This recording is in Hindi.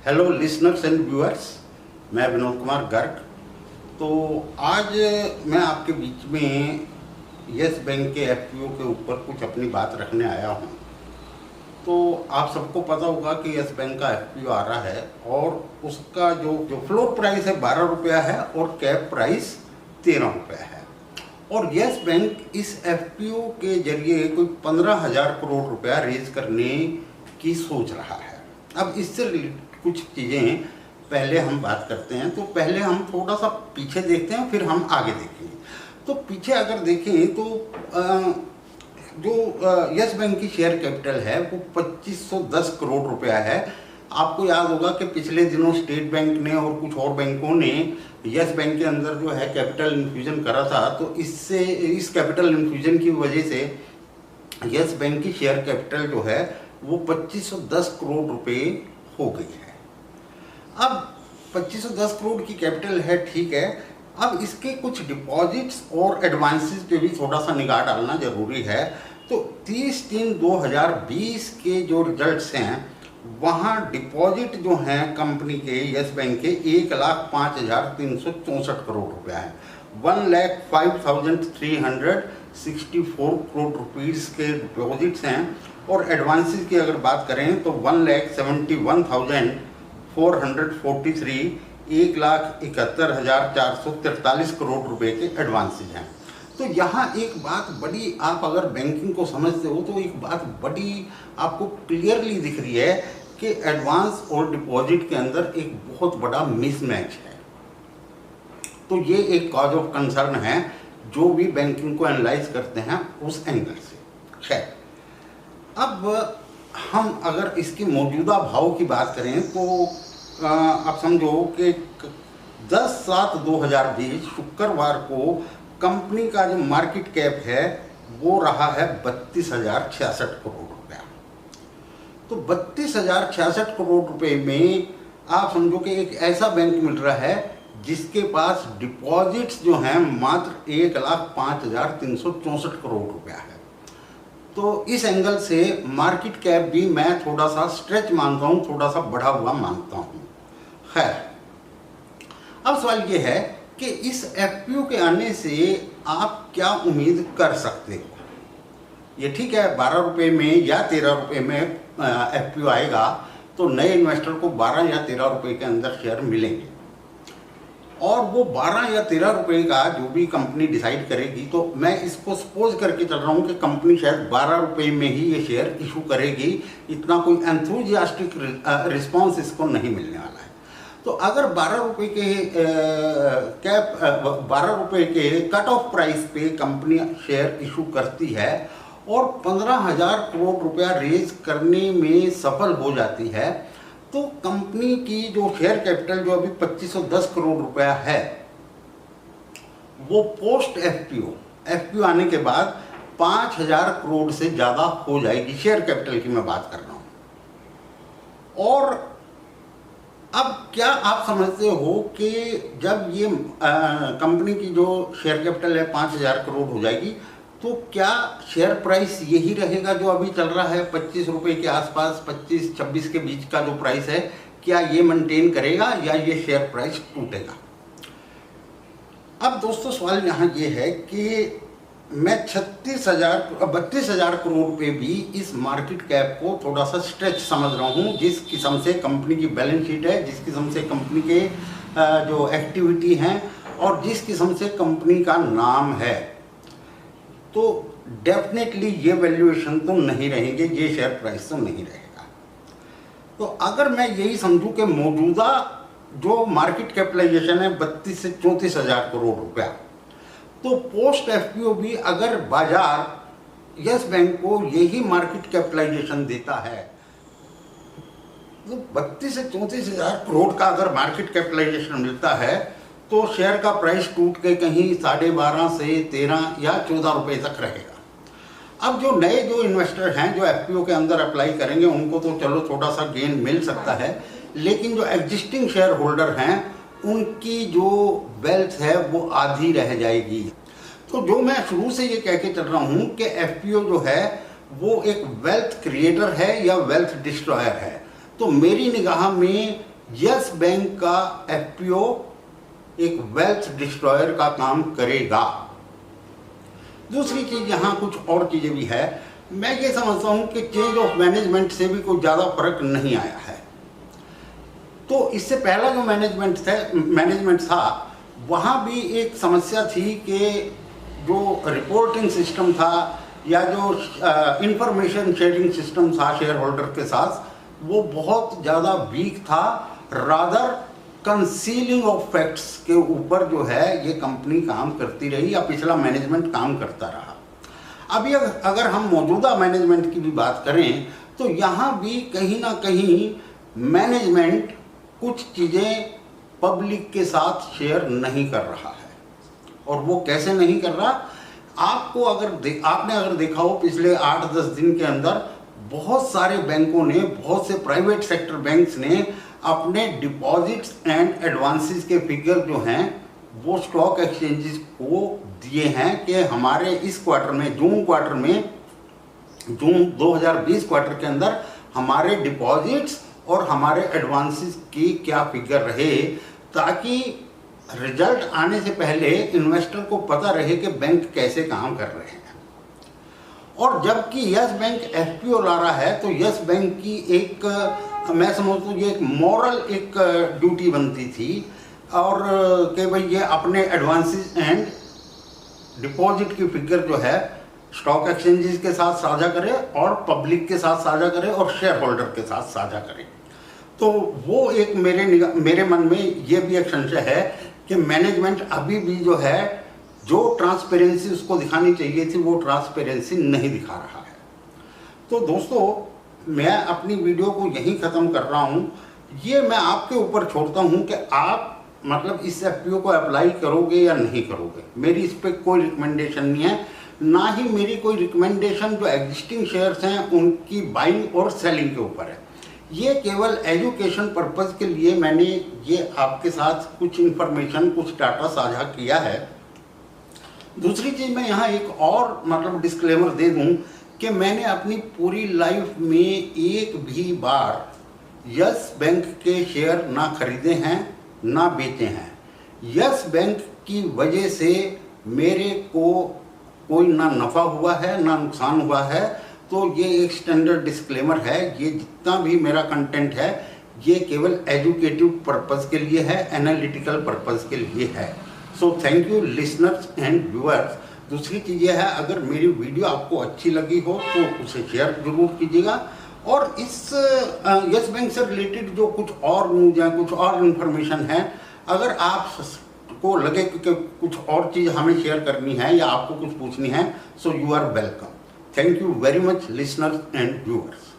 हेलो लिसनर्स एंड व्यूअर्स, मैं विनोद कुमार गर्ग। तो आज मैं आपके बीच में यस बैंक के एफपीओ के ऊपर कुछ अपनी बात रखने आया हूँ। तो आप सबको पता होगा कि यस बैंक का एफपीओ आ रहा है और उसका जो फ्लोर प्राइस है 12 रुपया है और कैप प्राइस 13 रुपया है। और यस बैंक इस एफपीओ के जरिए कोई 15,000 करोड़ रुपया रेज करने की सोच रहा है। अब इससे रिलेटेड कुछ चीज़ें पहले हम बात करते हैं। तो पहले हम थोड़ा सा पीछे देखते हैं, फिर हम आगे देखेंगे। तो पीछे अगर देखें तो जो यस बैंक की शेयर कैपिटल है वो 2510 करोड़ रुपया है। आपको याद होगा कि पिछले दिनों स्टेट बैंक ने और कुछ और बैंकों ने यस बैंक के अंदर जो है कैपिटल इन्फ्यूजन करा था। तो इस कैपिटल इन्फ्यूजन की वजह से यस बैंक की शेयर कैपिटल जो है वो 2510 करोड़ रुपए हो गई है। अब 2510 करोड़ की कैपिटल है, ठीक है। अब इसके कुछ डिपॉजिट्स और एडवांसेस पे भी थोड़ा सा निगाह डालना जरूरी है। तो 30/3/2020 के जो रिजल्ट्स हैं वहाँ डिपॉजिट जो हैं कंपनी के यस बैंक के 1,05,364 करोड़ रुपया है। 1,05,364 करोड़ रुपीज़ के डिपॉजिट्स हैं। और एडवांसेस की अगर बात करें तो 1,71,443 1,71,443 करोड़ रुपए के एडवांसेस हैं। तो यहाँ एक बात बड़ी, आप अगर बैंकिंग को समझते हो तो एक बात बड़ी आपको क्लियरली दिख रही है कि एडवांस और डिपॉजिट के अंदर एक बहुत बड़ा मिसमैच है। तो ये एक कॉज ऑफ कंसर्न है जो भी बैंकिंग को एनालाइज करते हैं उस एंगल से। खैर, अब हम अगर इसकी मौजूदा भाव की बात करें तो आप समझो कि 10/7/2020 शुक्रवार को कंपनी का जो मार्केट कैप है वो रहा है 32,066 करोड़ रुपया। तो 32,066 करोड़ रुपए में आप समझो कि एक ऐसा बैंक मिल रहा है जिसके पास डिपॉजिट्स जो हैं मात्र 1,05,364 करोड़ रुपया है। तो इस एंगल से मार्केट कैप भी मैं थोड़ा सा स्ट्रेच मानता हूँ, थोड़ा सा बढ़ा हुआ मानता हूँ। खैर, अब सवाल ये है कि इस एफपीओ के आने से आप क्या उम्मीद कर सकते हो। ये ठीक है, 12 रुपये में या 13 रुपये में एफपीओ आएगा तो नए इन्वेस्टर को 12 या 13 रुपये के अंदर शेयर मिलेंगे। और वो 12 या 13 रुपये का जो भी कंपनी डिसाइड करेगी, तो मैं इसको सपोज करके चल रहा हूँ कि कंपनी शायद 12 रुपये में ही ये शेयर इशू करेगी। इतना कोई एंथुजियास्टिक रिस्पांस इसको नहीं मिलने वाला है। तो अगर 12 रुपये के 12 रुपये के कट ऑफ प्राइस पे कंपनी शेयर इशू करती है और 15,000 करोड़ रुपया रेज करने में सफल हो जाती है, तो कंपनी की जो शेयर कैपिटल जो अभी 2510 करोड़ रुपया है वो पोस्ट एफपीओ आने के बाद 5,000 करोड़ से ज़्यादा हो जाएगी। शेयर कैपिटल की मैं बात कर रहा हूँ। और अब क्या आप समझते हो कि जब ये कंपनी की जो शेयर कैपिटल है 5,000 करोड़ हो जाएगी तो क्या शेयर प्राइस यही रहेगा जो अभी चल रहा है 25 रुपये के आसपास, 25-26 के बीच का जो प्राइस है, क्या ये मेंटेन करेगा या ये शेयर प्राइस टूटेगा। अब दोस्तों सवाल यहाँ ये है कि मैं 32,000 करोड़ रुपये भी इस मार्केट कैप को थोड़ा सा स्ट्रेच समझ रहा हूँ। जिस किस्म से कंपनी की बैलेंस शीट है, जिस किस्म से कंपनी के जो एक्टिविटी हैं और जिस किस्म से कंपनी का नाम है, तो डेफिनेटली ये वैल्यूएशन तो नहीं रहेंगे, ये शेयर प्राइस तो नहीं रहेगा। तो अगर मैं यही समझूं कि मौजूदा जो मार्केट कैपिटलाइजेशन है 32 से 34,000 करोड़ रुपया, तो पोस्ट एफपीओ भी अगर बाजार यस बैंक को यही मार्केट कैपिटलाइजेशन देता है, तो 32 से 34,000 करोड़ का अगर मार्केट कैपिटलाइजेशन मिलता है तो शेयर का प्राइस टूट के कहीं 12.5 से 13 या 14 रुपये तक रहेगा। अब जो नए जो इन्वेस्टर हैं जो एफपीओ के अंदर अप्लाई करेंगे उनको तो चलो थोड़ा सा गेन मिल सकता है, लेकिन जो एग्जिस्टिंग शेयर होल्डर हैं उनकी जो वेल्थ है वो आधी रह जाएगी। तो जो मैं शुरू से ये कह के चल रहा हूँ कि एफपीओ जो है वो एक वेल्थ क्रिएटर है या वेल्थ डिस्ट्रॉयर है। तो मेरी निगाह में यस बैंक का एफपीओ एक वेल्थ डिस्ट्रॉयर का काम करेगा। दूसरी चीज, यहाँ कुछ और चीजें भी है। मैं ये समझता हूँ कि चेंज ऑफ मैनेजमेंट से भी कोई ज़्यादा फर्क नहीं आया है। तो इससे पहला जो मैनेजमेंट था वहाँ भी एक समस्या थी कि जो रिपोर्टिंग सिस्टम था या जो इंफॉर्मेशन शेयरिंग सिस्टम था शेयर होल्डर के साथ, वो बहुत ज़्यादा वीक था। रादर कंसीलिंग ऑफ फैक्ट्स के ऊपर जो है ये कंपनी काम करती रही या पिछला मैनेजमेंट काम करता रहा। अभी अगर हम मौजूदा मैनेजमेंट की भी बात करें तो यहाँ भी कहीं ना कहीं मैनेजमेंट कुछ चीज़ें पब्लिक के साथ शेयर नहीं कर रहा है। और वो कैसे नहीं कर रहा, आपको आपने अगर देखा हो पिछले 8-10 दिन के अंदर बहुत सारे बैंकों ने, बहुत से प्राइवेट सेक्टर बैंक्स ने अपने डिपॉजिट्स एंड एडवांसेस के फिगर जो हैं वो स्टॉक एक्सचेंजेस को दिए हैं कि हमारे इस क्वार्टर में, जून 2020 क्वार्टर के अंदर हमारे डिपॉजिट्स और हमारे एडवांसेस की क्या फिगर रहे, ताकि रिजल्ट आने से पहले इन्वेस्टर को पता रहे कि बैंक कैसे काम कर रहे हैं। और जबकि यस बैंक एफपीओ ला रहा है तो यस बैंक की एक, मैं समझता हूँ ये एक मॉरल एक ड्यूटी बनती थी और कि भाई ये अपने एडवांसेस एंड डिपॉजिट की फिगर जो है स्टॉक एक्सचेंजेस के साथ साझा करे और पब्लिक के साथ साझा करे और शेयर होल्डर के साथ साझा करे। तो वो एक मेरे मन में ये भी एक संशय है कि मैनेजमेंट अभी भी जो है जो ट्रांसपेरेंसी उसको दिखानी चाहिए थी वो ट्रांसपेरेंसी नहीं दिखा रहा है। तो दोस्तों, मैं अपनी वीडियो को यहीं ख़त्म कर रहा हूँ। ये मैं आपके ऊपर छोड़ता हूँ कि आप मतलब इस एफपीओ को अप्लाई करोगे या नहीं करोगे। मेरी इस पर कोई रिकमेंडेशन नहीं है, ना ही मेरी कोई रिकमेंडेशन जो एग्जिस्टिंग शेयर्स हैं उनकी बाइंग और सेलिंग के ऊपर है। ये केवल एजुकेशन पर्पज़ के लिए मैंने ये आपके साथ कुछ इन्फॉर्मेशन, कुछ डाटा साझा किया है। दूसरी चीज़, मैं यहाँ एक और मतलब डिस्क्लेमर दे दूँ कि मैंने अपनी पूरी लाइफ में एक भी बार यस बैंक के शेयर ना खरीदे हैं ना बेचे हैं। यस बैंक की वजह से मेरे को कोई ना नफ़ा हुआ है ना नुकसान हुआ है। तो ये एक स्टैंडर्ड डिस्क्लेमर है। ये जितना भी मेरा कंटेंट है ये केवल एजुकेटिव पर्पज़ के लिए है, एनालिटिकल पर्पज़ के लिए है। So thank you listeners and viewers. दूसरी चीज़ ये है, अगर मेरी वीडियो आपको अच्छी लगी हो तो उसे शेयर जरूर कीजिएगा। और इस यस बैंक से रिलेटेड जो कुछ और न्यूज या कुछ और इन्फॉर्मेशन है, अगर आपको लगे कि कुछ और चीज़ हमें शेयर करनी है या आपको कुछ पूछनी है, so you are welcome. Thank you very much listeners and viewers.